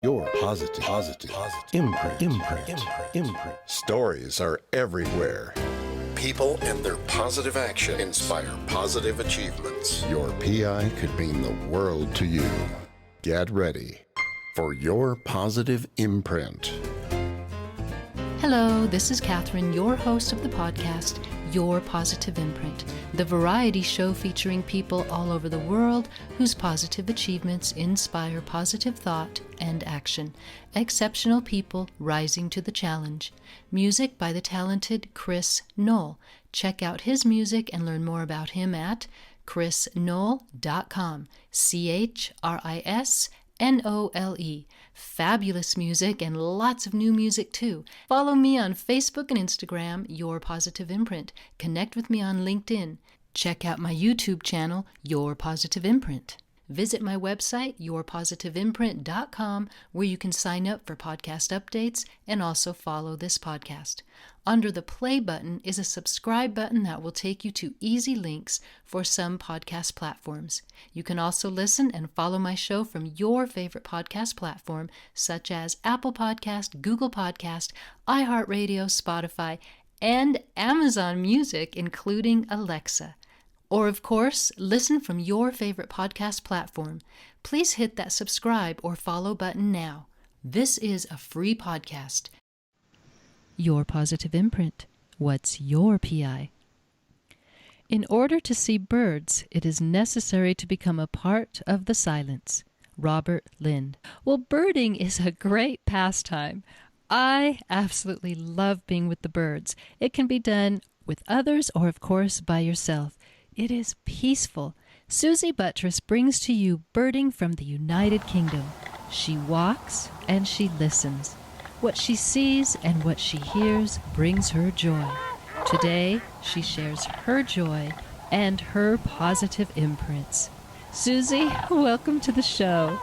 Your positive imprint. Stories are everywhere. People and their positive action inspire positive achievements. Your PI could mean the world to you. Get ready for your positive imprint. Hello, this is Catherine, your host of the podcast, Your Positive Imprint, the variety show featuring people all over the world whose positive achievements inspire positive thought and action. Exceptional people rising to the challenge. Music by the talented Chris Knoll. Check out his music and learn more about him at chrisknoll.com. ChrisNole. Fabulous music and lots of new music too. Follow me on Facebook and Instagram, Your Positive Imprint. Connect with me on LinkedIn. Check out my YouTube channel, Your Positive Imprint. Visit my website, yourpositiveimprint.com, where you can sign up for podcast updates and also follow this podcast. Under the play button is a subscribe button that will take you to easy links for some podcast platforms. You can also listen and follow my show from your favorite podcast platform, such as Apple Podcast, Google Podcast, iHeartRadio, Spotify, and Amazon Music, including Alexa. Or, of course, listen from your favorite podcast platform. Please hit that subscribe or follow button now. This is a free podcast. Your Positive Imprint. What's your PI? In order to see birds, it is necessary to become a part of the silence. Robert Lind. Well, birding is a great pastime. I absolutely love being with the birds. It can be done with others or, of course, by yourself. It is peaceful. Suzy Buttress brings to you birding from the United Kingdom. She walks and she listens. What she sees and what she hears brings her joy. Today, she shares her joy and her positive imprints. Suzy, welcome to the show.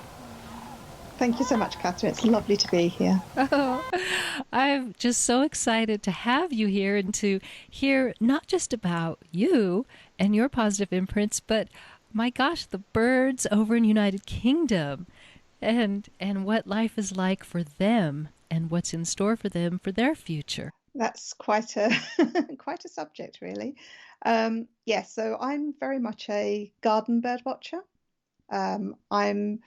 Thank you so much, Catherine. It's lovely to be here. Oh, I'm just so excited to have you here and to hear not just about you and your positive imprints, but my gosh, the birds over in United Kingdom and what life is like for them and what's in store for them for their future. That's quite a quite a subject, really. Yes, so I'm very much a garden bird watcher. I'm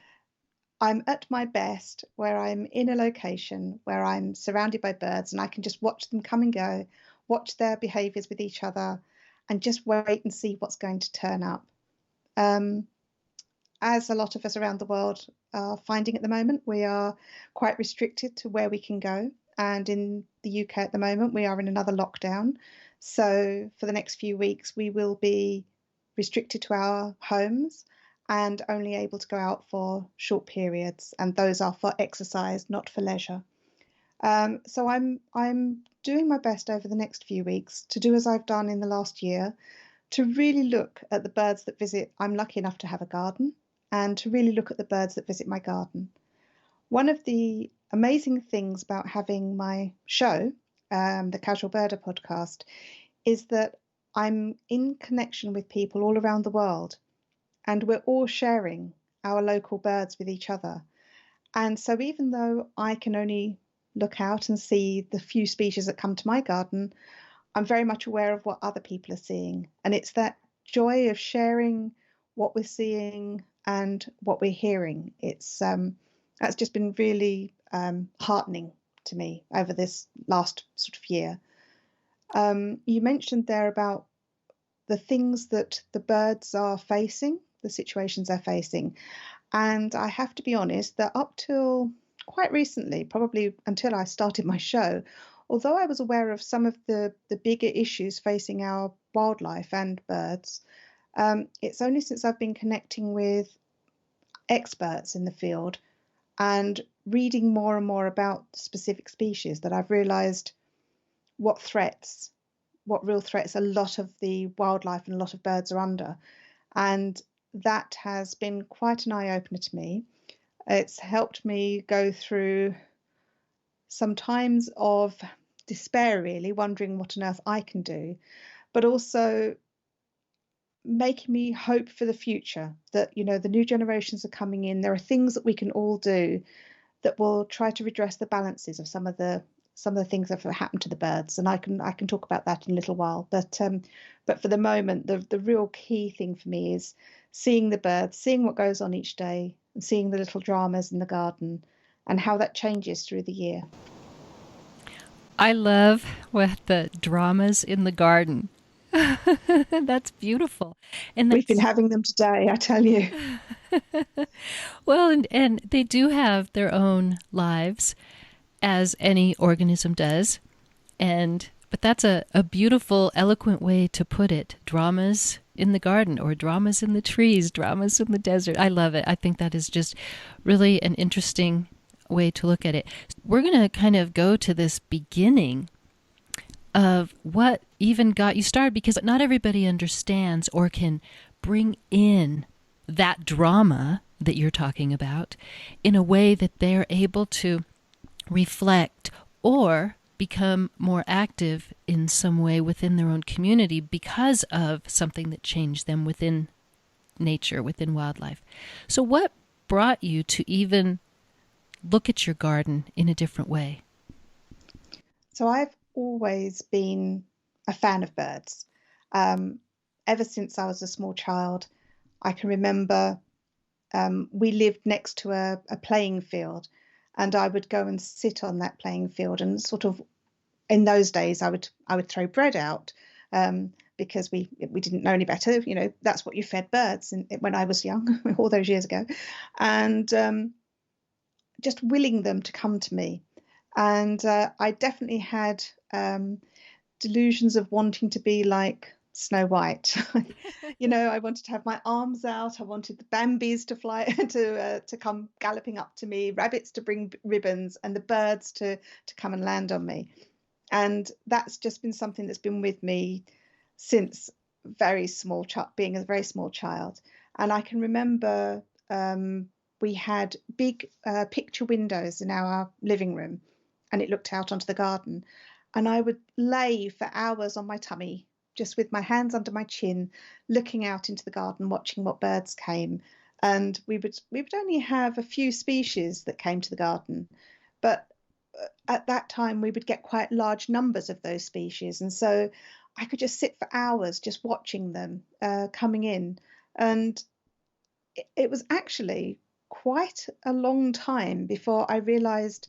at my best where I'm in a location where I'm surrounded by birds and I can just watch them come and go, watch their behaviours with each other, and just wait and see what's going to turn up. As a lot of us around the world are finding at the moment, we are quite restricted to where we can go. And in the UK at the moment, we are in another lockdown. So for the next few weeks, we will be restricted to our homes and only able to go out for short periods, and those are for exercise, not for leisure. So I'm doing my best over the next few weeks to do as I've done in the last year, to really look at the birds that visit. I'm lucky enough to have a garden, and to really look at the birds that visit my garden. One of the amazing things about having my show, the Casual Birder podcast, is that I'm in connection with people all around the world. And we're all sharing our local birds with each other. And so even though I can only look out and see the few species that come to my garden, I'm very much aware of what other people are seeing. And it's that joy of sharing what we're seeing and what we're hearing. It's that's just been really heartening to me over this last sort of year. You mentioned there about the things that the birds are facing, the situations they're facing. And I have to be honest that up till quite recently, probably until I started my show, although I was aware of some of the bigger issues facing our wildlife and birds, it's only since I've been connecting with experts in the field and reading more and more about specific species that I've realised what real threats a lot of the wildlife and a lot of birds are under. And that has been quite an eye-opener to me. It's helped me go through some times of despair, really, wondering what on earth I can do, but also making me hope for the future, that, you know, the new generations are coming in. There are things that we can all do that will try to redress the balances of some of the things that have happened to the birds, and I can talk about that in a little while. But for the moment, the real key thing for me is seeing the birds, seeing what goes on each day, and seeing the little dramas in the garden, and how that changes through the year. I love what the dramas in the garden. That's beautiful. And We've been that's having them today, I tell you. well, and they do have their own lives, as any organism does. But that's a beautiful, eloquent way to put it. Dramas in the garden, or dramas in the trees, dramas in the desert. I love it. I think that is just really an interesting way to look at it. We're going to kind of go to this beginning of what even got you started, because not everybody understands or can bring in that drama that you're talking about in a way that they're able to reflect or become more active in some way within their own community because of something that changed them within nature, within wildlife. So what brought you to even look at your garden in a different way? So I've always been a fan of birds. Um, Ever since I was a small child, I can remember we lived next to a playing field, and I would go and sit on that playing field and sort of, in those days, I would throw bread out, because we didn't know any better. You know, that's what you fed birds when I was young, all those years ago, and just willing them to come to me. And I definitely had delusions of wanting to be like Snow White. You know, I wanted to have my arms out. I wanted the Bambis to fly to come galloping up to me, rabbits to bring ribbons, and the birds to come and land on me. And that's just been something that's been with me since being a very small child. And I can remember we had big picture windows in our living room, and it looked out onto the garden. And I would lay for hours on my tummy, just with my hands under my chin, looking out into the garden, watching what birds came. And we would only have a few species that came to the garden, but at that time we would get quite large numbers of those species, and so I could just sit for hours just watching them coming in. And it was actually quite a long time before I realized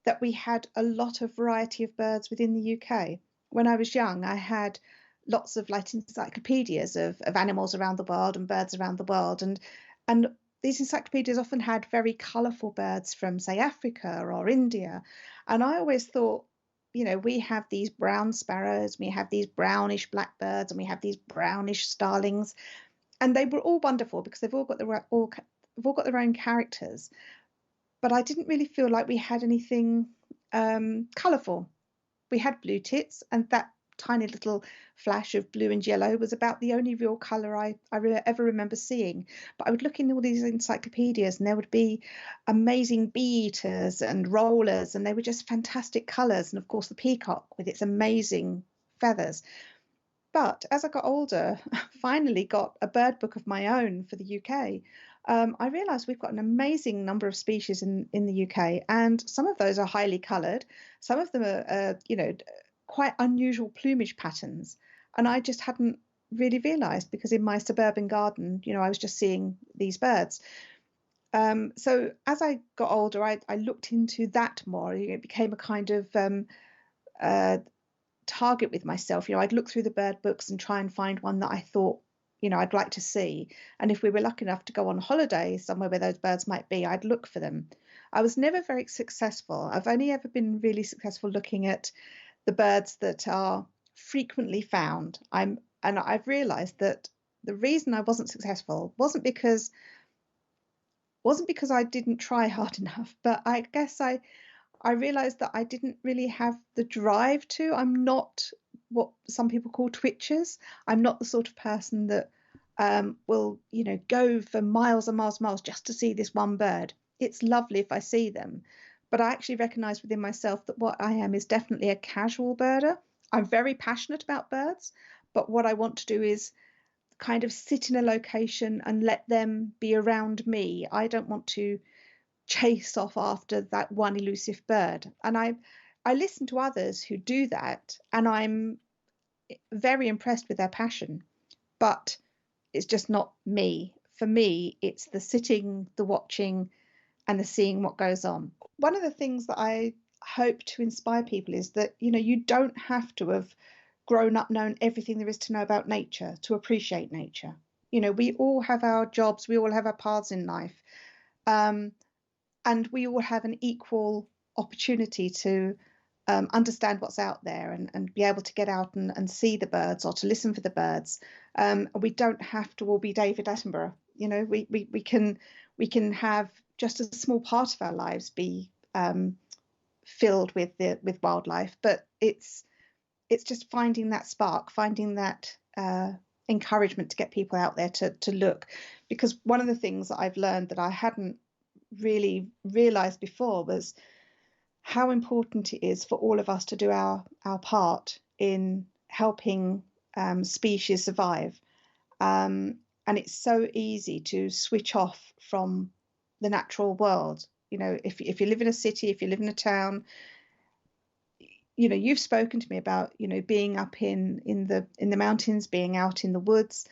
that we had a lot of variety of birds within the UK. When I was young, I had lots of like encyclopedias of animals around the world and birds around the world, and these encyclopedias often had very colourful birds from, say, Africa or India. And I always thought, you know, we have these brown sparrows, we have these brownish blackbirds, and we have these brownish starlings, and they were all wonderful because they've all got their own characters. But I didn't really feel like we had anything colourful. We had blue tits, and that tiny little flash of blue and yellow was about the only real colour I ever remember seeing. But I would look in all these encyclopedias, and there would be amazing bee eaters and rollers, and they were just fantastic colours. And of course, the peacock with its amazing feathers. But as I got older, finally got a bird book of my own for the UK. I realised we've got an amazing number of species in the UK, and some of those are highly coloured. Some of them are, quite unusual plumage patterns, and I just hadn't really realised because in my suburban garden, you know, I was just seeing these birds. So as I got older, I looked into that more. It became a kind of uh, target with myself. You know, I'd look through the bird books and try and find one that I thought, you know, I'd like to see. And if we were lucky enough to go on holiday somewhere where those birds might be, I'd look for them. I was never very successful. I've only ever been really successful looking at the birds that are frequently found. I've realized that the reason I wasn't successful wasn't because I didn't try hard enough, but I guess I realized that I didn't really have the drive to. I'm not what some people call twitchers. I'm not the sort of person that will, you know, go for miles and miles and miles just to see this one bird. It's lovely if I see them, but I actually recognize within myself that what I am is definitely a casual birder. I'm very passionate about birds, but what I want to do is kind of sit in a location and let them be around me. I don't want to chase off after that one elusive bird. And I listen to others who do that, and I'm very impressed with their passion, but it's just not me. For me, it's the sitting, the watching, and the seeing what goes on. One of the things that I hope to inspire people is that, you don't have to have grown up knowing everything there is to know about nature to appreciate nature. We all have our jobs, we all have our paths in life, and we all have an equal opportunity to understand what's out there and be able to get out and see the birds or to listen for the birds. We don't have to all be David Attenborough. We can have just a small part of our lives be filled with wildlife, but it's just finding that spark, finding that encouragement to get people out there to look. Because one of the things that I've learned that I hadn't really realized before was how important it is for all of us to do our part in helping species survive. And it's so easy to switch off from the natural world. If you live in a city, if you live in a town, you've spoken to me about, being up in the mountains, being out in the woods.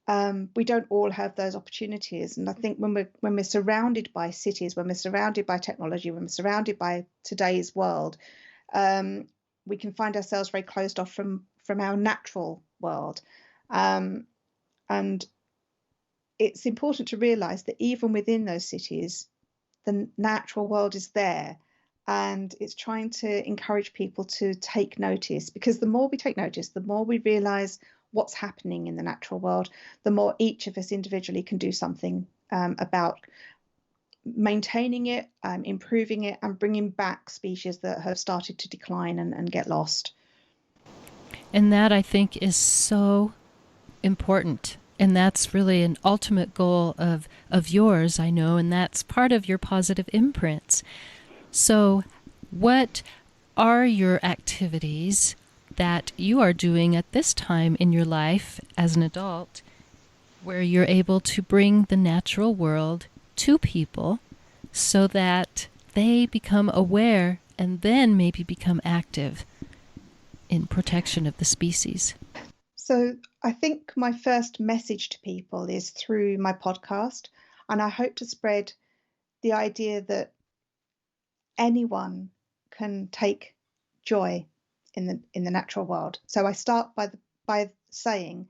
We don't all have those opportunities. And I think when we're surrounded by cities, when we're surrounded by technology, when we're surrounded by today's world, we can find ourselves very closed off from our natural world. And it's important to realize that even within those cities, the natural world is there. And it's trying to encourage people to take notice, because the more we take notice, the more we realize what's happening in the natural world, the more each of us individually can do something about maintaining it, improving it, and bringing back species that have started to decline and get lost. And that, I think, is so important. And that's really an ultimate goal of yours, I know, and that's part of your positive imprints. So what are your activities that you are doing at this time in your life as an adult where you're able to bring the natural world to people so that they become aware and then maybe become active in protection of the species? So I think my first message to people is through my podcast, and I hope to spread the idea that anyone can take joy in the natural world. So I start by saying,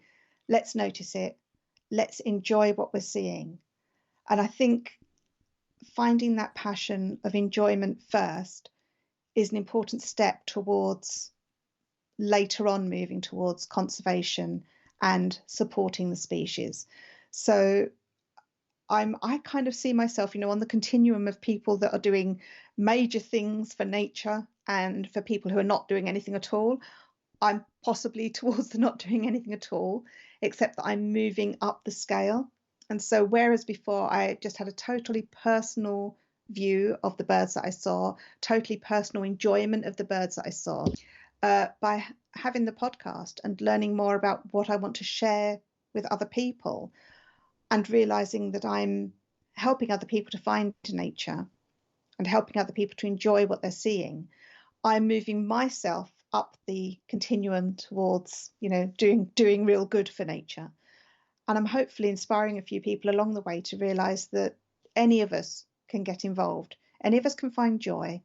let's notice it, let's enjoy what we're seeing. And I think finding that passion of enjoyment first is an important step towards later on moving towards conservation and supporting the species. So I kind of see myself, on the continuum of people that are doing major things for nature and for people who are not doing anything at all. I'm possibly towards the not doing anything at all, except that I'm moving up the scale. And so whereas before I just had a totally personal view of the birds that I saw, totally personal enjoyment of the birds that I saw, by having the podcast and learning more about what I want to share with other people, and realizing that I'm helping other people to find nature and helping other people to enjoy what they're seeing, I'm moving myself up the continuum towards, doing real good for nature. And I'm hopefully inspiring a few people along the way to realize that any of us can get involved. Any of us can find joy.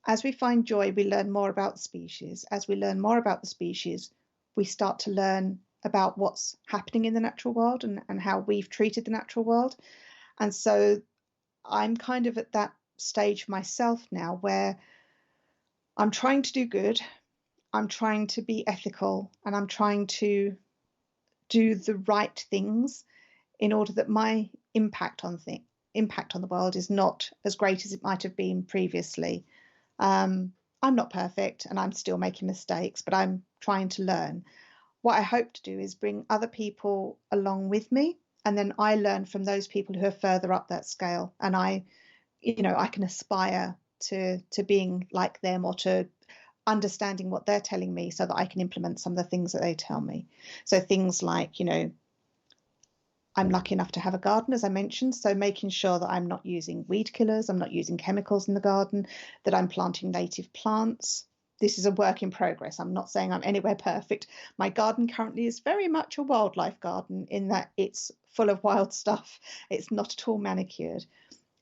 As we find joy, we learn more about the species. As we learn more about the species, we start to learn about what's happening in the natural world and how we've treated the natural world. And so I'm kind of at that stage myself now where I'm trying to do good, I'm trying to be ethical, and I'm trying to do the right things in order that my impact on the world is not as great as it might have been previously. I'm not perfect and I'm still making mistakes, but I'm trying to learn. What I hope to do is bring other people along with me, and then I learn from those people who are further up that scale, and I can aspire to being like them, or to understanding what they're telling me so that I can implement some of the things that they tell me. So things like, I'm lucky enough to have a garden, as I mentioned, so making sure that I'm not using weed killers, I'm not using chemicals in the garden, that I'm planting native plants. This is a work in progress. I'm not saying I'm anywhere perfect. My garden currently is very much a wildlife garden in that it's full of wild stuff. It's not at all manicured.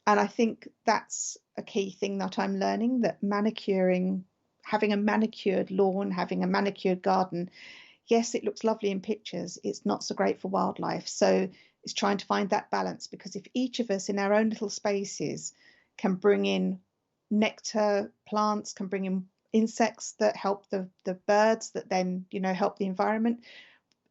And I think that's a key thing that I'm learning, that manicuring, having a manicured lawn, having a manicured garden, yes, it looks lovely in pictures. It's not so great for wildlife. So it's trying to find that balance, because if each of us in our own little spaces can bring in nectar plants, can bring in insects that help the birds, that then, help the environment.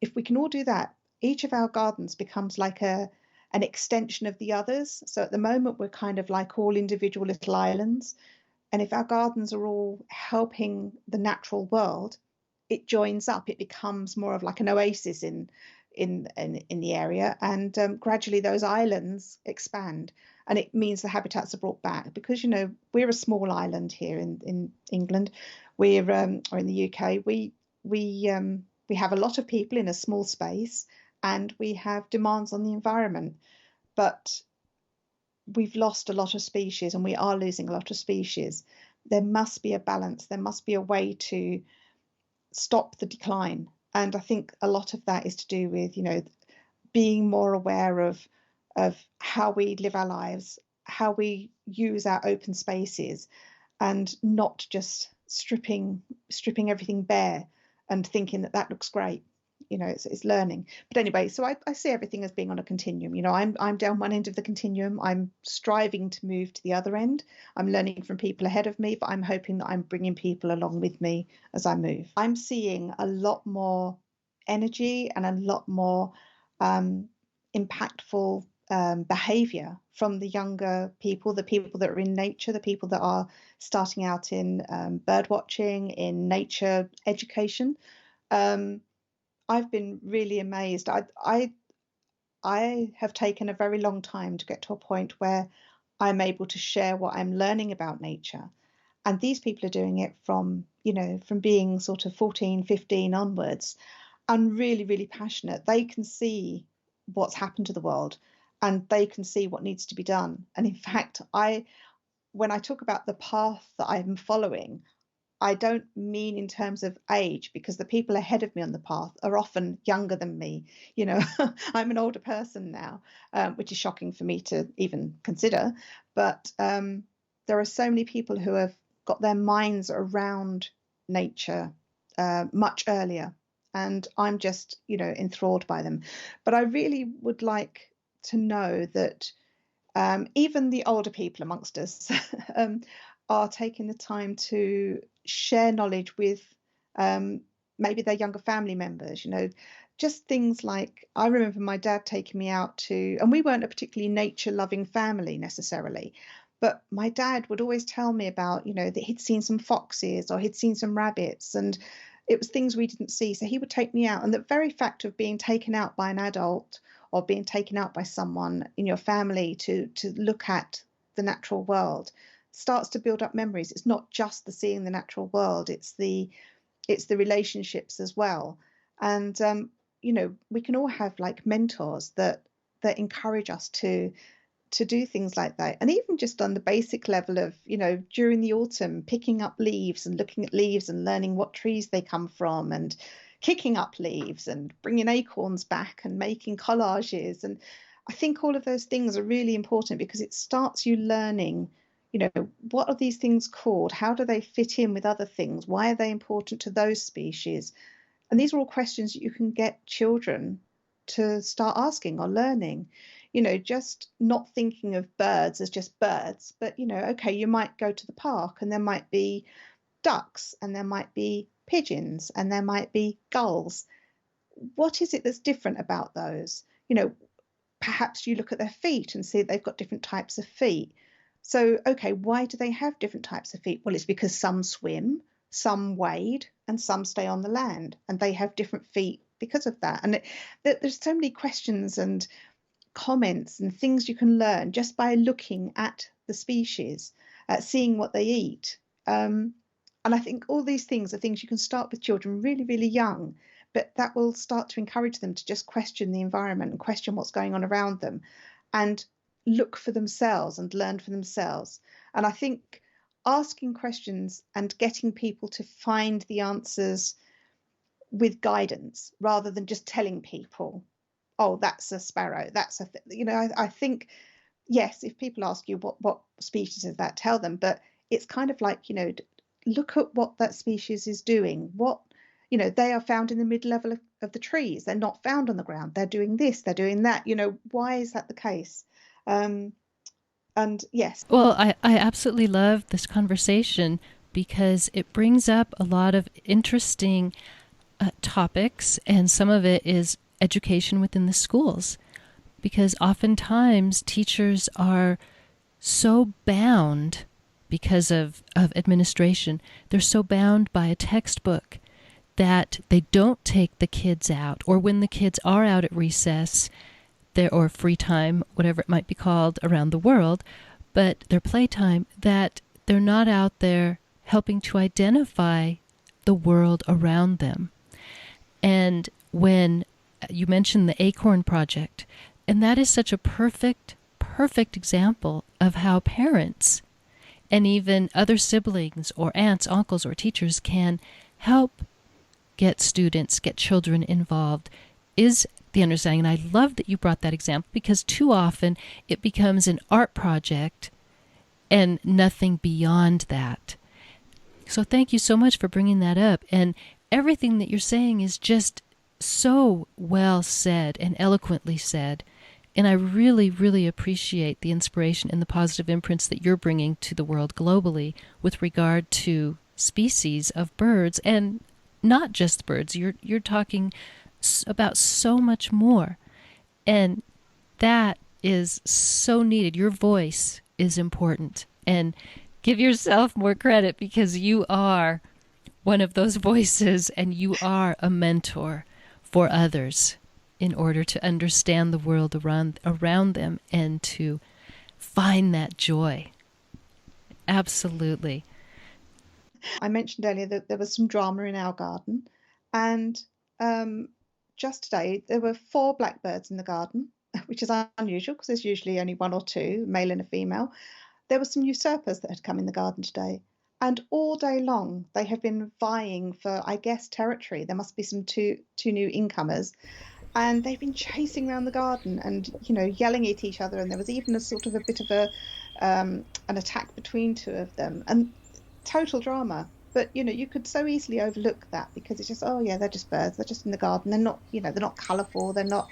If we can all do that, each of our gardens becomes like an extension of the others. So at the moment, we're kind of like all individual little islands. And if our gardens are all helping the natural world, it joins up. It becomes more of like an oasis in the area, and gradually those islands expand, and it means the habitats are brought back, because we're a small island here in England. We're or in the UK. We have a lot of people in a small space, and we have demands on the environment, but we've lost a lot of species, and we are losing a lot of species. There must be a balance. There must be a way to stop the decline. And I think a lot of that is to do with, being more aware of how we live our lives, how we use our open spaces, and not just stripping everything bare and thinking that looks great. It's learning. But anyway, so I see everything as being on a continuum. I'm down one end of the continuum. I'm striving to move to the other end. I'm learning from people ahead of me, but I'm hoping that I'm bringing people along with me as I move. I'm seeing a lot more energy and a lot more impactful behavior from the younger people, the people that are in nature, the people that are starting out in bird watching, in nature education. I've been really amazed. I have taken a very long time to get to a point where I'm able to share what I'm learning about nature. And these people are doing it from being sort of 14, 15 onwards, and really, really passionate. They can see what's happened to the world, and they can see what needs to be done. And in fact, when I talk about the path that I'm following, I don't mean in terms of age, because the people ahead of me on the path are often younger than me. I'm an older person now, which is shocking for me to even consider. But there are so many people who have got their minds around nature much earlier. And I'm just, enthralled by them. But I really would like to know that even the older people amongst us are taking the time to share knowledge with maybe their younger family members, just things like, I remember my dad taking me out to, and we weren't a particularly nature loving family necessarily, but my dad would always tell me about, that he'd seen some foxes or he'd seen some rabbits, and it was things we didn't see. So he would take me out, and the very fact of being taken out by an adult or being taken out by someone in your family to look at the natural world starts to build up memories. It's not just the seeing the natural world, it's the relationships as well. And we can all have like mentors that encourage us to do things like that. And even just on the basic level of, during the autumn, picking up leaves and looking at leaves and learning what trees they come from, and kicking up leaves and bringing acorns back and making collages. And I think all of those things are really important, because it starts you learning, what are these things called? How do they fit in with other things? Why are they important to those species? And these are all questions that you can get children to start asking or learning, just not thinking of birds as just birds, but, okay, you might go to the park and there might be ducks and there might be pigeons and there might be gulls. What is it that's different about those? Perhaps you look at their feet and see they've got different types of feet. So, okay, why do they have different types of feet? Well, it's because some swim, some wade, and some stay on the land, and they have different feet because of that. And there's so many questions and comments and things you can learn just by looking at the species, seeing what they eat. And I think all these things are things you can start with children really, really young, but that will start to encourage them to just question the environment and question what's going on around them and look for themselves and learn for themselves. And I think asking questions and getting people to find the answers with guidance rather than just telling people, oh, that's a sparrow, that's a I think, yes, if people ask you what species is that, tell them, but it's kind of like, look at what that species is doing. They are found in the mid-level of the trees. They're not found on the ground. They're doing this, they're doing that. Why is that the case? And yes. Well, I absolutely love this conversation because it brings up a lot of interesting topics, and some of it is education within the schools, because oftentimes teachers are so bound because of administration. They're so bound by a textbook that they don't take the kids out, or when the kids are out at recess, or free time, whatever it might be called around the world, but their playtime, that they're not out there helping to identify the world around them. And when you mentioned the Acorn Project, and that is such a perfect example of how parents and even other siblings or aunts, uncles, or teachers can help get children involved, is the understanding. And I love that you brought that example, because too often it becomes an art project and nothing beyond that. So thank you so much for bringing that up. And everything that you're saying is just so well said and eloquently said. And I really, really appreciate the inspiration and the positive imprints that you're bringing to the world globally with regard to species of birds, and not just birds. You're talking about so much more. And that is so needed. Your voice is important. And give yourself more credit, because you are one of those voices, and you are a mentor for others in order to understand the world around them and to find that joy. Absolutely. I mentioned earlier that there was some drama in our garden, and just today there were 4 blackbirds in the garden, which is unusual because there's usually only 1 or 2, male and a female. There were some usurpers that had come in the garden today, and all day long they have been vying for, I guess, territory. There must be some two new incomers, and they've been chasing around the garden and yelling at each other. And there was even a sort of a bit of an attack between 2 of them, and total drama. But you could so easily overlook that, because it's just, oh yeah, they're just birds, they're just in the garden, they're not they're not colourful, they're not.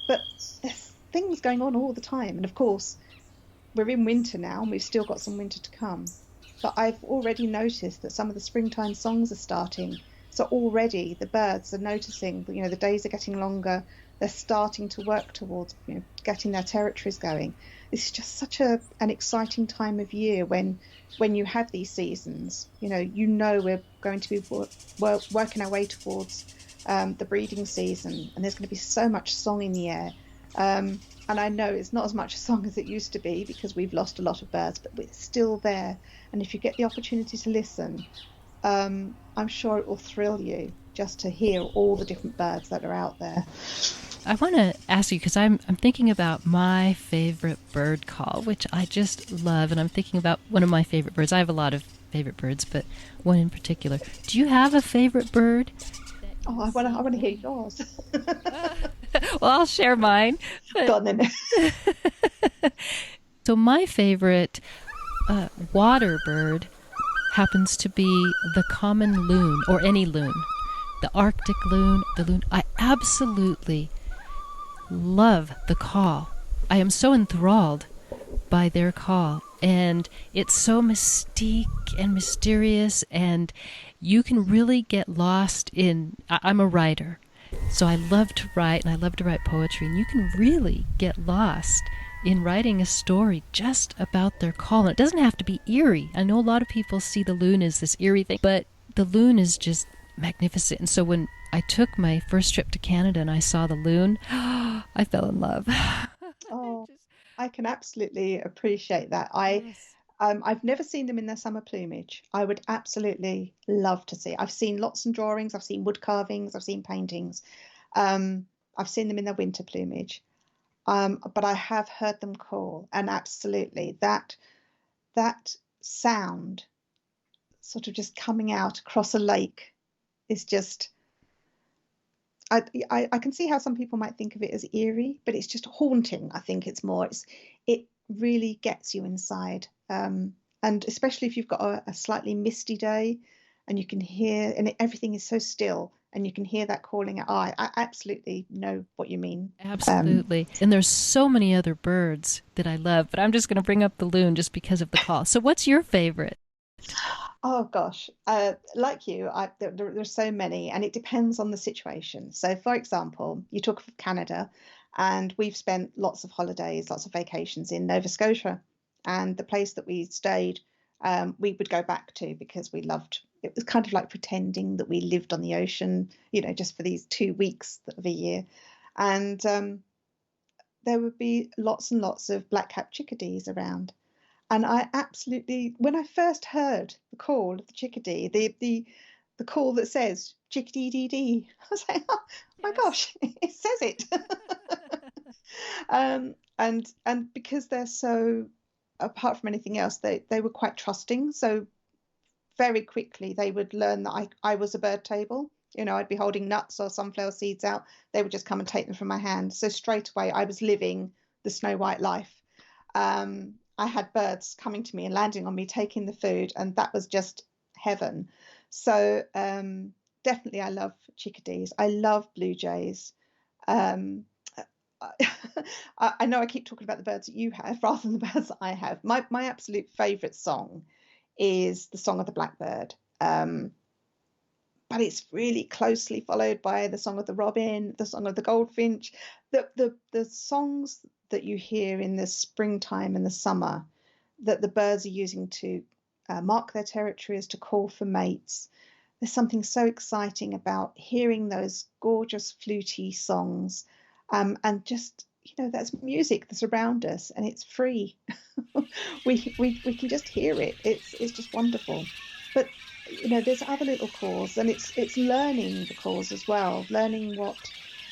But there's things going on all the time. And of course we're in winter now, and we've still got some winter to come, but I've already noticed that some of the springtime songs are starting. So already the birds are noticing, the days are getting longer. They're starting to work towards getting their territories going. This is just such an exciting time of year when you have these seasons. We're going to be working our way towards the breeding season, and there's going to be so much song in the air. And I know it's not as much a song as it used to be, because we've lost a lot of birds, but it's still there. And if you get the opportunity to listen, I'm sure it will thrill you just to hear all the different birds that are out there. I want to ask you, because I'm thinking about my favorite bird call, which I just love, and I'm thinking about one of my favorite birds. I have a lot of favorite birds, but one in particular. Do you have a favorite bird? Oh, I want to hear yours. Well, I'll share mine. Go on then. So my favorite water bird happens to be the common loon, or any loon. The Arctic loon, the loon. I absolutely love the call. I am so enthralled by their call, and it's so mystique and mysterious, and you can really get lost in. I'm a writer, so I love to write, and I love to write poetry, and you can really get lost in writing a story just about their call. And it doesn't have to be eerie. I know a lot of people see the loon as this eerie thing, but the loon is just magnificent. And so when I took my first trip to Canada and I saw the loon, I fell in love. Oh, I can absolutely appreciate that. Yes. I've never seen them in their summer plumage. I would absolutely love to see. I've seen lots of drawings, I've seen wood carvings, I've seen paintings. Um, I've seen them in their winter plumage. But I have heard them call, and absolutely that sound sort of just coming out across a lake is just I can see how some people might think of it as eerie, but it's just haunting. I think it's more, it really gets you inside. And especially if you've got a slightly misty day and you can hear, and everything is so still and you can hear that calling. I absolutely know what you mean. Absolutely. And there's so many other birds that I love, but I'm just going to bring up the loon just because of the call. So what's your favorite? Oh gosh, like you, there's so many, and it depends on the situation. So, for example, you talk of Canada, and we've spent lots of holidays, lots of vacations in Nova Scotia, and the place that we stayed, we would go back to because we loved. It was kind of like pretending that we lived on the ocean, just for these 2 weeks of a year, and there would be lots and lots of black-capped chickadees around. And I absolutely, when I first heard the call of the chickadee, the call that says chickadee dee dee, I was like, oh my gosh, it says it. And because they're so, apart from anything else, they were quite trusting. So very quickly they would learn that I was a bird table. I'd be holding nuts or sunflower seeds out. They would just come and take them from my hand. So straight away I was living the Snow White life. I had birds coming to me and landing on me, taking the food, and that was just heaven. So definitely I love chickadees. I love blue jays. Um, I know I keep talking about the birds that you have rather than the birds that I have. My absolute favourite song is the song of the Blackbird. But it's really closely followed by the song of the robin, the song of the goldfinch, the songs that you hear in the springtime and the summer that the birds are using to mark their territories, to call for mates. There's something so exciting about hearing those gorgeous fluty songs, and just that's music that's around us, and it's free. we can just hear it. It's just wonderful. But there's other little calls, and it's learning the calls as well, learning what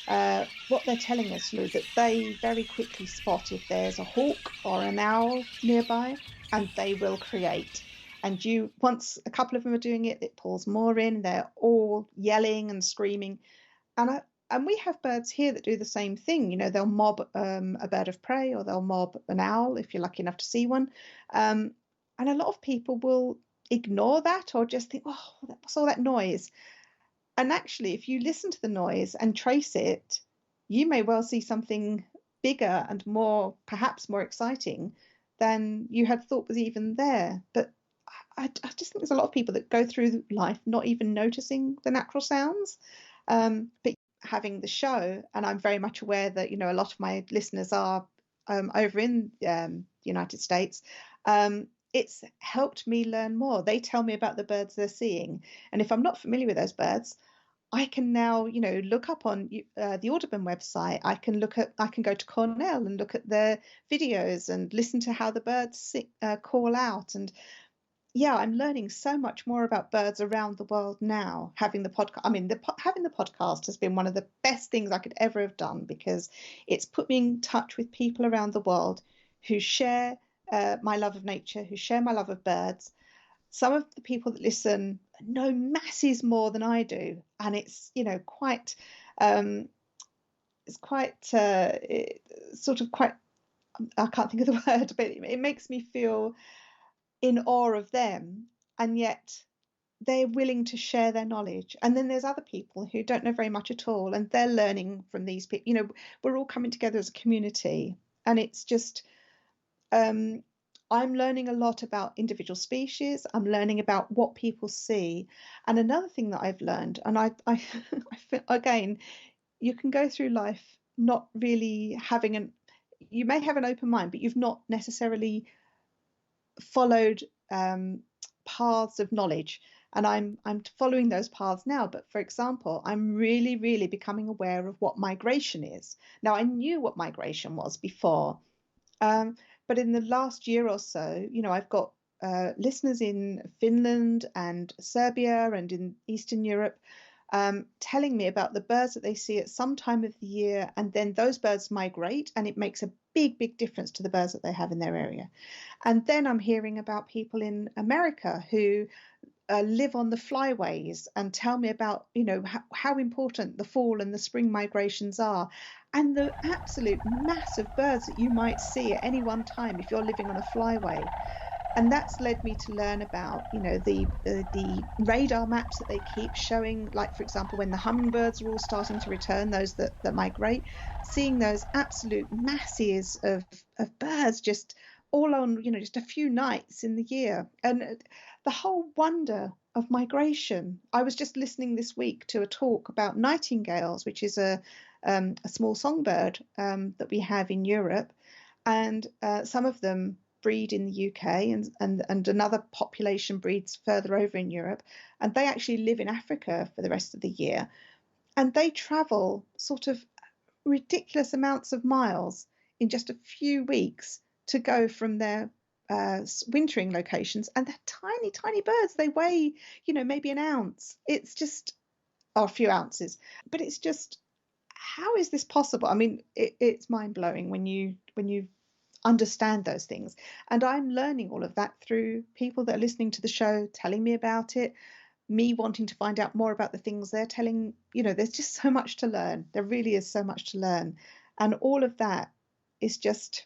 they're telling us. That they very quickly spot if there's a hawk or an owl nearby, and they will create. And once a couple of them are doing it, it pulls more in. They're all yelling and screaming, and we have birds here that do the same thing. They'll mob a bird of prey, or they'll mob an owl if you're lucky enough to see one. And a lot of people will ignore that or just think, oh, what's all that noise? And actually, if you listen to the noise and trace it, you may well see something bigger and perhaps more exciting than you had thought was even there. But I just think there's a lot of people that go through life not even noticing the natural sounds. But having the show, and I'm very much aware that a lot of my listeners are over in the United States. It's helped me learn more. They tell me about the birds they're seeing, and if I'm not familiar with those birds, I can now look up on the Audubon website. I can go to Cornell and look at their videos and listen to how the birds call out. And yeah, I'm learning so much more about birds around the world now. Having the podcast, having the podcast has been one of the best things I could ever have done, because it's put me in touch with people around the world who share my love of nature, who share my love of birds. Some of the people that listen know masses more than I do, and it's quite sort of quite, I can't think of the word, but it makes me feel in awe of them, and yet they're willing to share their knowledge. And then there's other people who don't know very much at all, and they're learning from these people. We're all coming together as a community, and it's just I'm learning a lot about individual species. I'm learning about what people see. And another thing that I've learned, and I feel, again, you can go through life not really you may have an open mind, but you've not necessarily followed paths of knowledge. And I'm following those paths now. But for example, I'm really, really becoming aware of what migration is. Now, I knew what migration was before. But in the last year or so, I've got listeners in Finland and Serbia and in Eastern Europe telling me about the birds that they see at some time of the year, and then those birds migrate, and it makes a big difference to the birds that they have in their area. And then I'm hearing about people in America who live on the flyways and tell me about, how important the fall and the spring migrations are, and the absolute mass of birds that you might see at any one time if you're living on a flyway. And that's led me to learn about, the radar maps that they keep showing, like, for example, when the hummingbirds are all starting to return, those that migrate, seeing those absolute masses of birds just all on, just a few nights in the year. And the whole wonder of migration. I was just listening this week to a talk about nightingales, which is a small songbird that we have in Europe. And some of them breed in the UK, and another population breeds further over in Europe, and they actually live in Africa for the rest of the year, and they travel sort of ridiculous amounts of miles in just a few weeks to go from their wintering locations, and they're tiny birds. They weigh maybe an ounce. It's just, or a few ounces, but it's just, how is this possible? I mean, it's mind-blowing when you understand those things. And I'm learning all of that through people that are listening to the show, telling me about it, me wanting to find out more about the things they're telling. There's just so much to learn. There really is so much to learn. And all of that is just,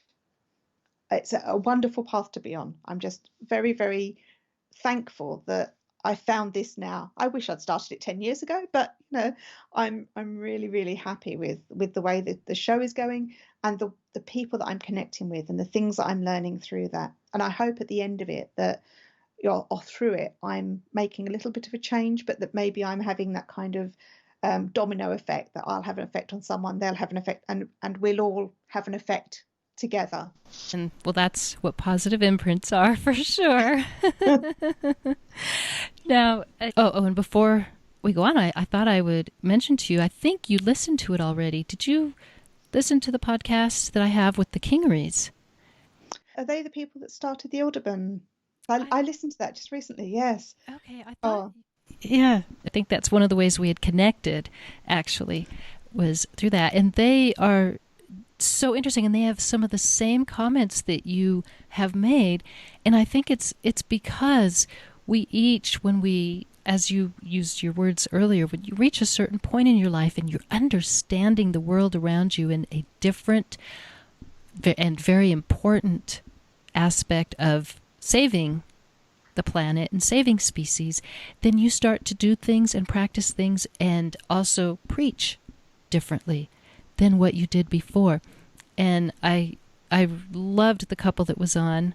it's a wonderful path to be on. I'm just very, very thankful that I found this now. I wish I'd started it 10 years ago, but I'm really, really happy with the way that the show is going, and the people that I'm connecting with, and the things that I'm learning through that. And I hope at the end of it that, or through it, I'm making a little bit of a change, but that maybe I'm having that kind of domino effect, that I'll have an effect on someone, they'll have an effect, and we'll all have an effect together. And well, that's what positive imprints are, for sure. Now, and before we go on, I thought I would mention to you, I think you listened to it already. Did you listen to the podcast that I have with the Kingeries? Are they the people that started the Audubon? I listened to that just recently, yes. Okay, I thought... Yeah, I think that's one of the ways we had connected, actually, was through that. And they are so interesting, and they have some of the same comments that you have made. And I think it's because we each, when we, as you used your words earlier, when you reach a certain point in your life and you're understanding the world around you in a different and very important aspect of saving the planet and saving species, then you start to do things and practice things and also preach differently than what you did before. And I loved the couple that was on,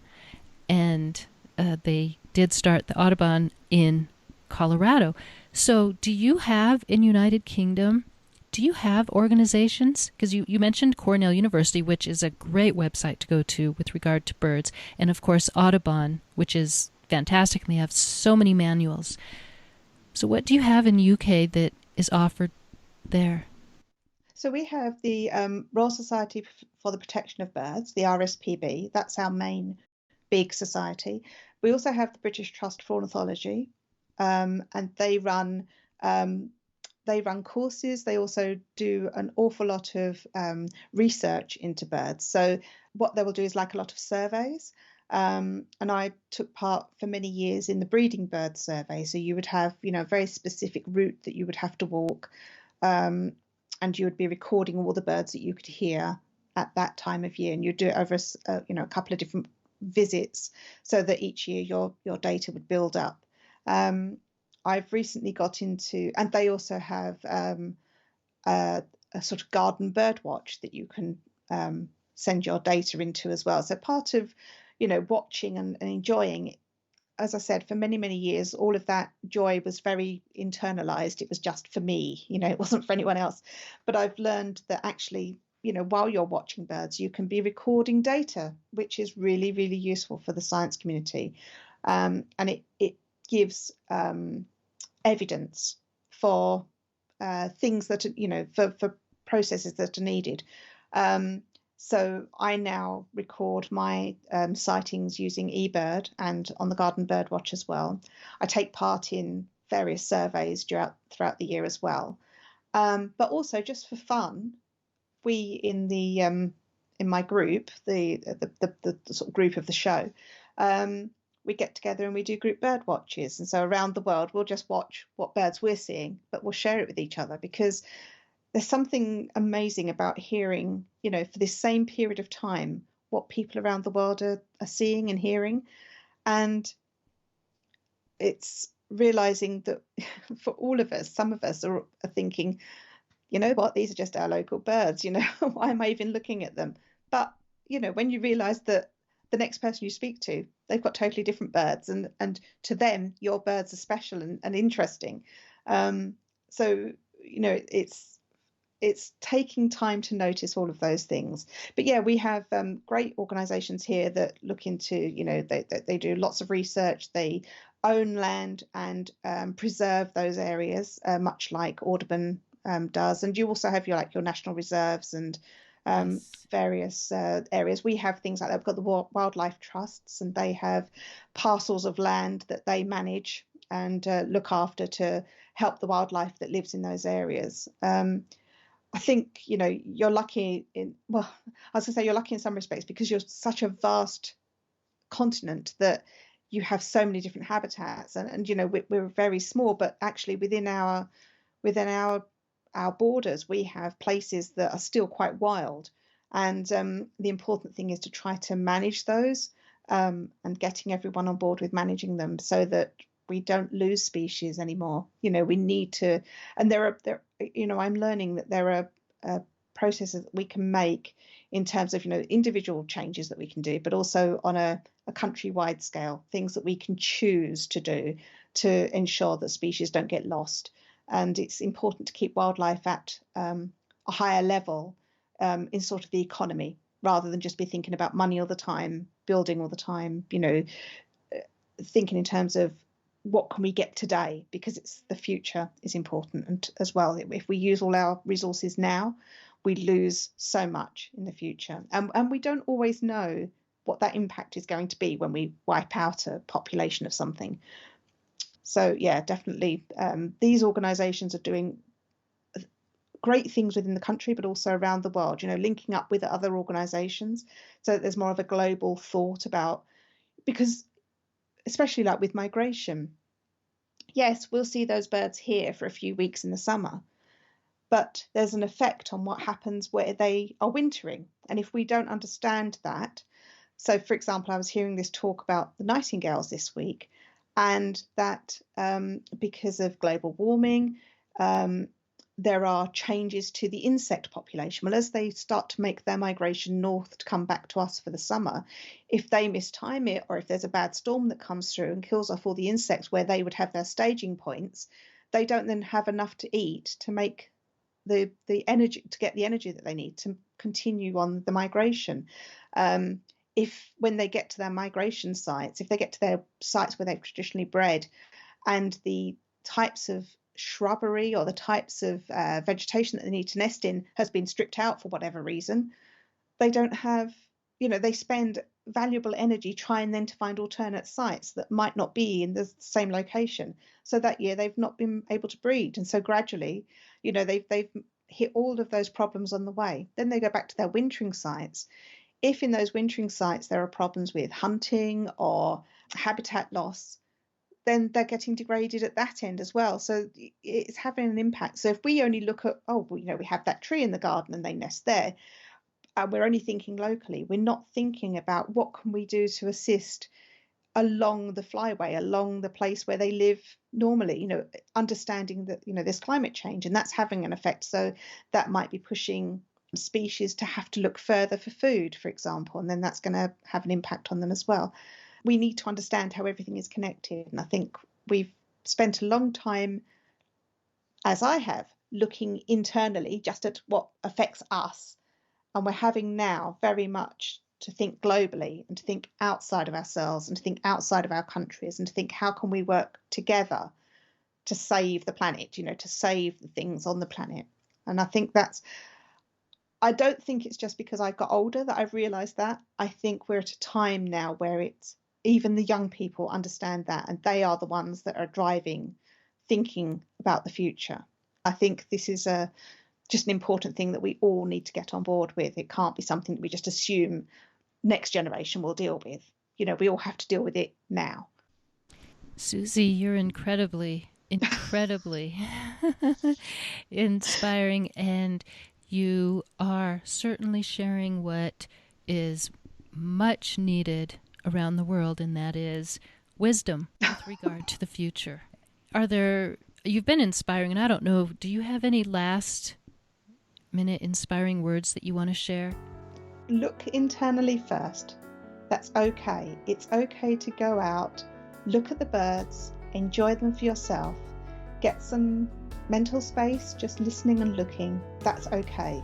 and they did start the Audubon in Colorado. So do you have, in United Kingdom, do you have organizations? Because you mentioned Cornell University, which is a great website to go to with regard to birds, and of course Audubon, which is fantastic, and they have so many manuals. So what do you have in UK that is offered there? So we have the Royal Society for the Protection of Birds, the RSPB. That's our main big society. We also have the British Trust for Ornithology, and they run courses. They also do an awful lot of research into birds. So what they will do is like a lot of surveys. And I took part for many years in the breeding bird survey. So you would have, a very specific route that you would have to walk, and you would be recording all the birds that you could hear at that time of year. And you'd do it over a couple of different visits, so that each year your data would build up. I've recently got into, and they also have a sort of garden bird watch that you can send your data into as well. So part of, watching and enjoying, as I said, for many, many years, all of that joy was very internalized. It was just for me, it wasn't for anyone else. But I've learned that actually, while you're watching birds, you can be recording data, which is really, really useful for the science community. And it gives evidence for things that, for processes that are needed. So I now record my sightings using eBird and on the Garden Bird Watch as well. I take part in various surveys throughout the year as well. But also just for fun, we in my group, the sort of group of the show, we get together and we do group bird watches. And so around the world, we'll just watch what birds we're seeing, but we'll share it with each other, because there's something amazing about hearing, for this same period of time, what people around the world are seeing and hearing. And it's realizing that for all of us, some of us are thinking, you know what, these are just our local birds, why am I even looking at them? But, when you realize that the next person you speak to, they've got totally different birds, and to them, your birds are special and interesting. So, it's taking time to notice all of those things. But yeah, we have great organizations here that look into, they do lots of research. They own land and preserve those areas, much like Audubon does. And you also have your national reserves and various areas. We have things like that. We've got the wildlife trusts, and they have parcels of land that they manage and look after to help the wildlife that lives in those areas. I think, you're lucky I was going to say you're lucky in some respects, because you're such a vast continent that you have so many different habitats, and we're very small, but actually within our borders, we have places that are still quite wild. And the important thing is to try to manage those, and getting everyone on board with managing them, so that we don't lose species anymore. We need to, and I'm learning that there are processes that we can make in terms of, individual changes that we can do, but also on a countrywide scale, things that we can choose to do to ensure that species don't get lost. And it's important to keep wildlife at a higher level in sort of the economy, rather than just be thinking about money all the time, building all the time, thinking in terms of what can we get today, because it's the future is important. And as well, if we use all our resources now, we lose so much in the future, and we don't always know what that impact is going to be when we wipe out a population of something. So yeah, definitely these organizations are doing great things within the country, but also around the world, linking up with other organizations, so that there's more of a global thought about, because especially like with migration, yes, we'll see those birds here for a few weeks in the summer, but there's an effect on what happens where they are wintering. And if we don't understand that, so for example, I was hearing this talk about the nightingales this week, and that because of global warming, there are changes to the insect population. Well, as they start to make their migration north to come back to us for the summer, if they mistime it, or if there's a bad storm that comes through and kills off all the insects where they would have their staging points, they don't then have enough to eat to make the energy, to get the energy that they need to continue on the migration. If when they get to their migration sites, if they get to their sites where they've traditionally bred, and the types of shrubbery or the types of vegetation that they need to nest in has been stripped out for whatever reason, they don't have, they spend valuable energy trying then to find alternate sites that might not be in the same location. So that year they've not been able to breed, and so gradually, they've hit all of those problems on the way. Then they go back to their wintering sites. If in those wintering sites there are problems with hunting or habitat loss, then they're getting degraded at that end as well. So it's having an impact. So if we only look at, we have that tree in the garden and they nest there, and we're only thinking locally, we're not thinking about what can we do to assist along the flyway, along the place where they live normally, understanding that, there's climate change and that's having an effect. So that might be pushing species to have to look further for food, for example, and then that's going to have an impact on them as well. We need to understand how everything is connected. And I think we've spent a long time, as I have, looking internally just at what affects us. And we're having now very much to think globally and to think outside of ourselves and to think outside of our countries and to think how can we work together to save the planet, to save the things on the planet. And I think that's I don't think it's just because I got older that I've realized that. I think we're at a time now where it's even the young people understand that, and they are the ones that are driving thinking about the future. I think this is just an important thing that we all need to get on board with. It can't be something that we just assume next generation will deal with. We all have to deal with it now. Suzy, you're incredibly inspiring, and you are certainly sharing what is much needed around the world, and that is wisdom with regard to the future. You've been inspiring, and I don't know, do you have any last minute inspiring words that you want to share? Look internally first. That's okay. It's okay to go out, look at the birds, enjoy them for yourself, get some mental space, just listening and looking. That's okay.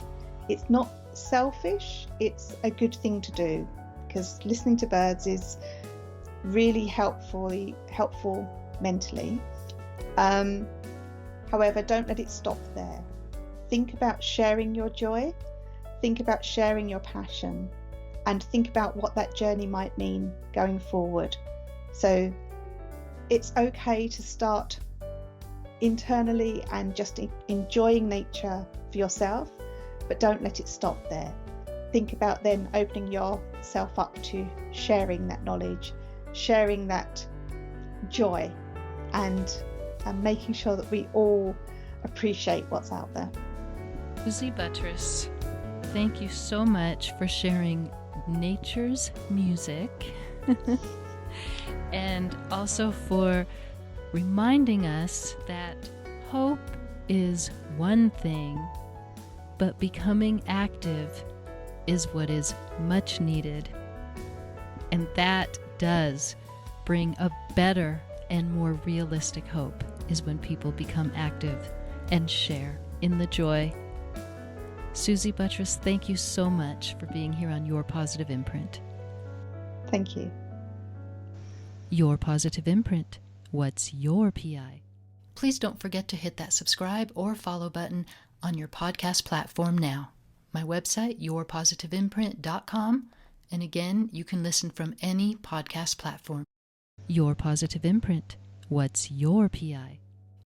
It's not selfish, it's a good thing to do, because listening to birds is really helpful mentally. However, don't let it stop there. Think about sharing your joy, think about sharing your passion, and think about what that journey might mean going forward. So it's okay to start internally and just enjoying nature for yourself, but don't let it stop there. Think about then opening yourself up to sharing that knowledge, sharing that joy, and making sure that we all appreciate what's out there. Suzy Buttress, thank you so much for sharing nature's music and also for reminding us that hope is one thing, but becoming active is what is much needed. And that does bring a better and more realistic hope, is when people become active and share in the joy. Suzy Buttress, thank you so much for being here on Your Positive Imprint. Thank you. Your Positive Imprint. What's your PI? Please don't forget to hit that subscribe or follow button on your podcast platform now. My website, yourpositiveimprint.com. And again, you can listen from any podcast platform. Your Positive Imprint. What's your PI?